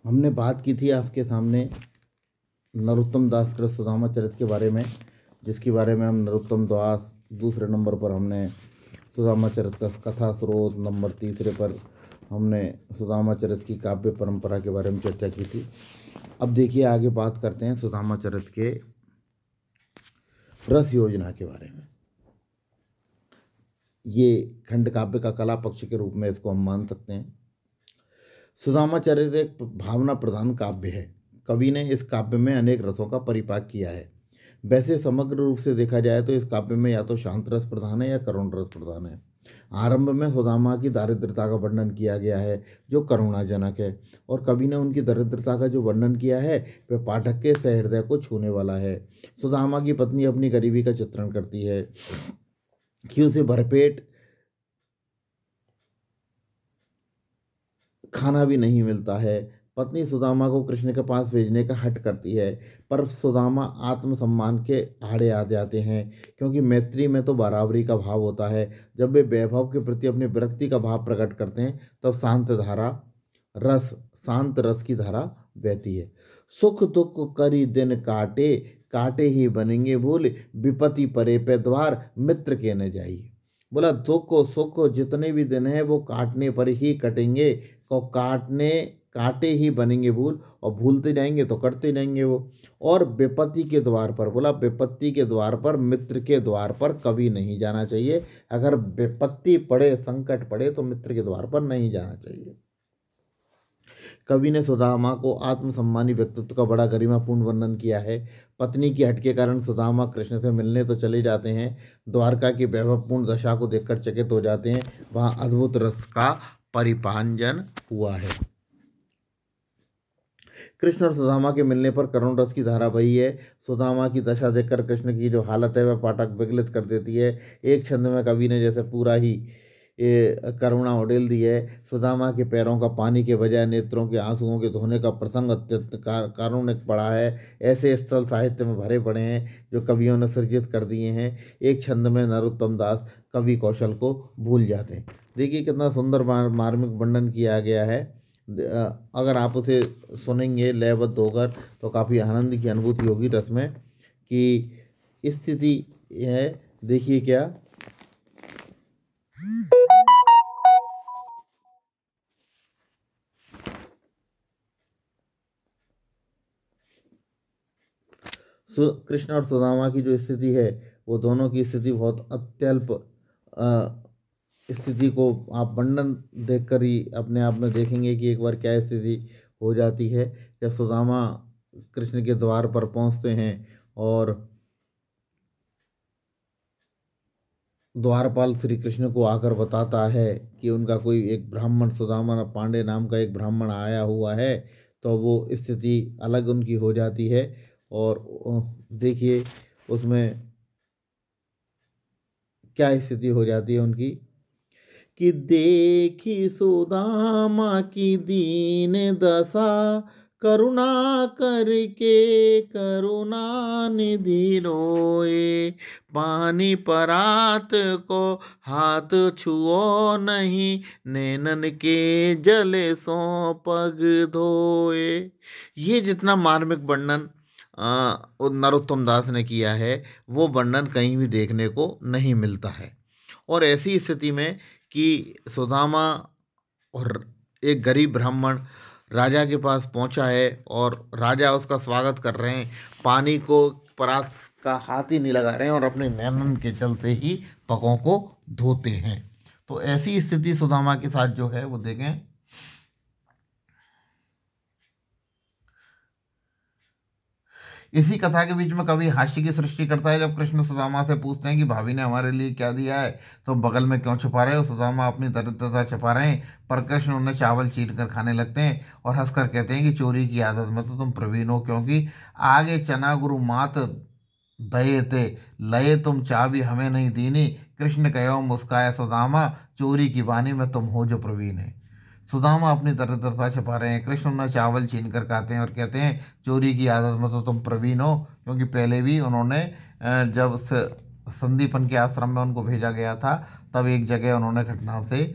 हमने बात की थी आपके सामने नरोत्तम दास कृत सुदामा चरित के बारे में, जिसके बारे में हम नरोत्तम दास दूसरे नंबर पर हमने सुदामा चरित का कथा स्रोत, नंबर तीसरे पर हमने सुदामा चरित की काव्य परंपरा के बारे में चर्चा की थी। अब देखिए आगे बात करते हैं सुदामा चरित के रस योजना के बारे में। ये खंड काव्य का कला पक्ष के रूप में इसको हम मान सकते हैं। सुदामा चरित एक भावना प्रधान काव्य है। कवि ने इस काव्य में अनेक रसों का परिपाक किया है। वैसे समग्र रूप से देखा जाए तो इस काव्य में या तो शांत रस प्रधान है या करुण रस प्रधान है। आरंभ में सुदामा की दारिद्रता का वर्णन किया गया है जो करुणाजनक है, और कवि ने उनकी दरिद्रता का जो वर्णन किया है वह पाठक के सहृदय को छूने वाला है। सुदामा की पत्नी अपनी गरीबी का चित्रण करती है कि उसे भरपेट खाना भी नहीं मिलता है। पत्नी सुदामा को कृष्ण के पास भेजने का हठ करती है, पर सुदामा आत्मसम्मान के आड़े आ जाते हैं, क्योंकि मैत्री में तो बराबरी का भाव होता है। जब वे वैभव के प्रति अपनी विरक्ति का भाव प्रकट करते हैं तब शांत रस की धारा बहती है। सुख दुख करी दिन काटे, काटे ही बनेंगे भूल, विपत्ति परे पे द्वार, मित्र के न जाइए। बोला दुख को सुख को जितने भी दिन है वो काटने पर ही कटेंगे, को काटे ही बनेंगे भूल, और भूलते जाएंगे तो कटते जाएंगे वो। और विपत्ति के द्वार पर, बोला विपत्ति के द्वार पर, मित्र के द्वार पर कभी नहीं जाना चाहिए। अगर विपत्ति पड़े, संकट पड़े तो मित्र के द्वार पर नहीं जाना चाहिए। कवि ने सुदामा को आत्मसम्मानी व्यक्तित्व का बड़ा गरिमापूर्ण वर्णन किया है। पत्नी की हट के कारण सुदामा कृष्ण से मिलने तो चले जाते हैं, द्वारका की वैभवपूर्ण दशा को देखकर चकित हो जाते हैं। वहाँ अद्भुत रस का परिपांजन हुआ है। कृष्ण और सुदामा के मिलने पर करुण रस की धारा बही है। सुदामा की दशा देखकर कृष्ण की जो हालत है वह पाठक विगलित कर देती है। एक छंद में कवि ने जैसे पूरा ही करुणा उड़ेल दी है। सुदामा के पैरों का पानी के बजाय नेत्रों के आंसुओं के धोने का प्रसंग अत्यंत कारुणिक पड़ा है। ऐसे स्थल साहित्य में भरे पड़े हैं जो कवियों ने सृजित कर दिए हैं। एक छंद में नरोत्तम दास कवि कौशल को भूल जाते हैं। देखिए कितना सुंदर मार्मिक वर्णन किया गया है। अगर आप उसे सुनेंगे लयबद्ध होकर तो काफ़ी आनंद की अनुभूति होगी रस में कि स्थिति है। देखिए क्या कृष्ण और सुदामा की जो स्थिति है वो दोनों की स्थिति बहुत अत्यल्प स्थिति को आप वर्णन देखकर ही अपने आप में देखेंगे कि एक बार क्या स्थिति हो जाती है जब सुदामा कृष्ण के द्वार पर पहुंचते हैं और द्वारपाल श्री कृष्ण को आकर बताता है कि उनका कोई एक ब्राह्मण सुदामा पांडे नाम का एक ब्राह्मण आया हुआ है। तो वो स्थिति अलग उनकी हो जाती है। और देखिए उसमें क्या स्थिति हो जाती है उनकी कि देखी सुदामा की दीन दशा, करुणा करके करुणा निधि रोए, पानी परात को हाथ छुओ नहीं, नैनन के जले सो पग धोए। ये जितना मार्मिक वर्णन नरोत्तम दास ने किया है वो वर्णन कहीं भी देखने को नहीं मिलता है। और ऐसी स्थिति में कि सुदामा और एक गरीब ब्राह्मण राजा के पास पहुंचा है और राजा उसका स्वागत कर रहे हैं, पानी को परात का हाथ ही नहीं लगा रहे हैं और अपने नैनन के चलते ही पगों को धोते हैं। तो ऐसी स्थिति सुदामा के साथ जो है वो देखें। इसी कथा के बीच में कवि हास्य की सृष्टि करता है। जब कृष्ण सुदामा से पूछते हैं कि भाभी ने हमारे लिए क्या दिया है तो बगल में क्यों छुपा रहे हो, सुदामा अपनी दरिद्रता छुपा रहे हैं, पर कृष्ण उन्हें चावल चीर कर खाने लगते हैं और हंसकर कहते हैं कि चोरी की आदत में तो तुम प्रवीण हो, क्योंकि आगे चना गुरु मात दये ते लये तुम चाबी हमें नहीं दीनी, कृष्ण कहो मुस्काया सुदामा, चोरी की वाणी में तुम हो जो प्रवीण है। सुदामा अपनी दरिद्रता छिपा रहे हैं, कृष्ण उन्हें चावल छीन कर खाते हैं और कहते हैं चोरी की आदत में तो तुम प्रवीण हो, क्योंकि पहले भी उन्होंने जब संदीपन के आश्रम में उनको भेजा गया था तब एक जगह उन्होंने घटना से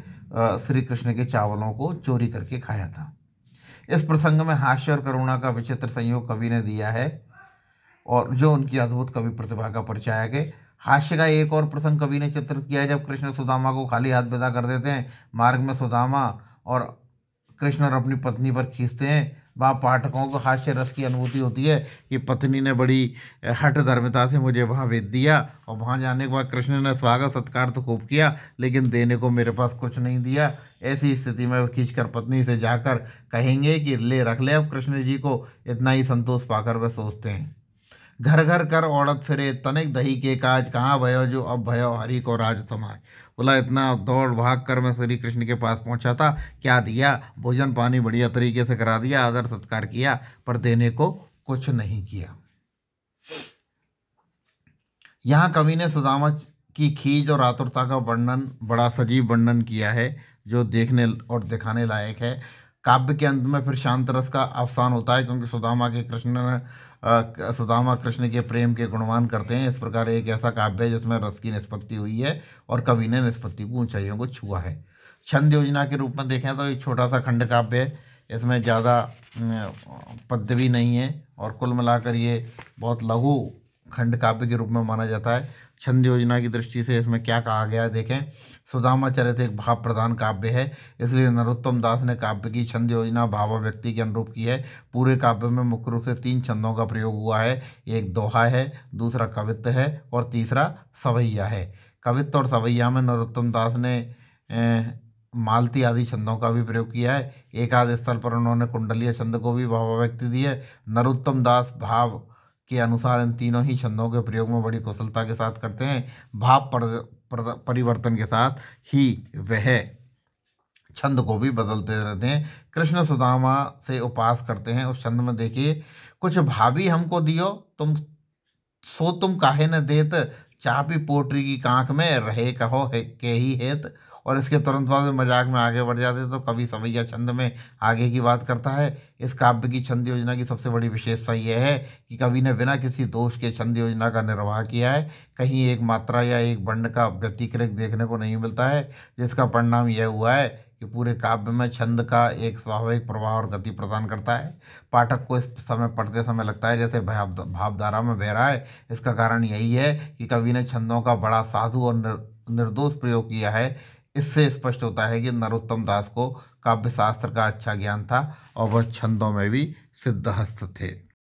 श्री कृष्ण के चावलों को चोरी करके खाया था। इस प्रसंग में हास्य और करुणा का विचित्र संयोग कवि ने दिया है और जो उनकी अद्भुत कवि प्रतिभा का परिचायक है। हास्य का एक और प्रसंग कवि ने चित्रित किया है जब कृष्ण सुदामा को खाली हाथ विदा कर देते हैं। मार्ग में सुदामा और कृष्ण और अपनी पत्नी पर खींचते हैं। वहाँ पाठकों को हास्य रस की अनुभूति होती है कि पत्नी ने बड़ी हठ धर्मिता से मुझे वहाँ भेज दिया और वहाँ जाने के बाद कृष्ण ने स्वागत सत्कार तो खूब किया लेकिन देने को मेरे पास कुछ नहीं दिया। ऐसी स्थिति में वो खींचकर पत्नी से जाकर कहेंगे कि ले रख ले। अब कृष्ण जी को इतना ही संतोष पाकर वह सोचते हैं। घर घर कर औरत फिरे तनिक दही के काज, कहाँ भयो जो अब भयो हरि को राज समाज। बोला इतना दौड़ भाग कर मैं श्री कृष्ण के पास पहुंचा था, क्या दिया? भोजन पानी बढ़िया तरीके से करा दिया, आदर सत्कार किया, पर देने को कुछ नहीं किया। यहाँ कवि ने सुदामा की खींच और आतुरता का वर्णन बड़ा सजीव वर्णन किया है जो देखने और दिखाने लायक है। काव्य के अंत में फिर शांत रस का अवसान होता है क्योंकि सुदामा कृष्ण के प्रेम के गुणगान करते हैं। इस प्रकार एक ऐसा काव्य है जिसमें रस की निष्पत्ति हुई है और कवि ने निष्पत्ति की ऊंचाइयों को छुआ है। छंद योजना के रूप में देखें तो एक छोटा सा खंड काव्य है, इसमें ज़्यादा पद्य भी नहीं है और कुल मिलाकर ये बहुत लघु खंड काव्य के रूप में माना जाता है। छंद योजना की दृष्टि से इसमें क्या कहा गया है देखें। सुदामा चरित एक भाव प्रधान काव्य है, इसलिए नरोत्तम दास ने काव्य की छंद योजना भावाव्यक्ति के अनुरूप की है। पूरे काव्य में मुख्य रूप से 3 छंदों का प्रयोग हुआ है, एक दोहा है, दूसरा कवित्व है और तीसरा सवैया है। कवित्व और सवैया में नरोत्तम दास ने मालती आदि छंदों का भी प्रयोग किया है। एक आध स्थल पर उन्होंने कुंडलीय छंद को भी भावाव्यक्ति दी है। नरोत्तम दास भाव के अनुसार इन तीनों ही छंदों के प्रयोग में बड़ी कुशलता के साथ करते हैं। भाव परिवर्तन के साथ ही वह छंद को भी बदलते रहते हैं। कृष्ण सुदामा से उपास करते हैं। उस छंद में देखिए, कुछ भाभी हमको दियो तुम काहे न देत, चापी पोटरी की कांख में रहे कहो के ही हेत। और इसके तुरंत बाद मजाक में आगे बढ़ जाते तो कवि सवैया छंद में आगे की बात करता है। इस काव्य की छंद योजना की सबसे बड़ी विशेषता यह है कि कवि ने बिना किसी दोष के छंद योजना का निर्वाह किया है। कहीं एक मात्रा या एक वर्ण का व्यतिक्रय देखने को नहीं मिलता है, जिसका परिणाम यह हुआ है कि पूरे काव्य में छंद का एक स्वाभाविक प्रवाह और गति प्रदान करता है। पाठक को इस समय पढ़ते समय लगता है जैसे भावधारा में बह रहा है। इसका कारण यही है कि कवि ने छंदों का बड़ा साधु और निर्दोष प्रयोग किया है। इससे स्पष्ट होता है कि नरोत्तम दास को काव्य शास्त्र का अच्छा ज्ञान था और वह छंदों में भी सिद्धहस्त थे।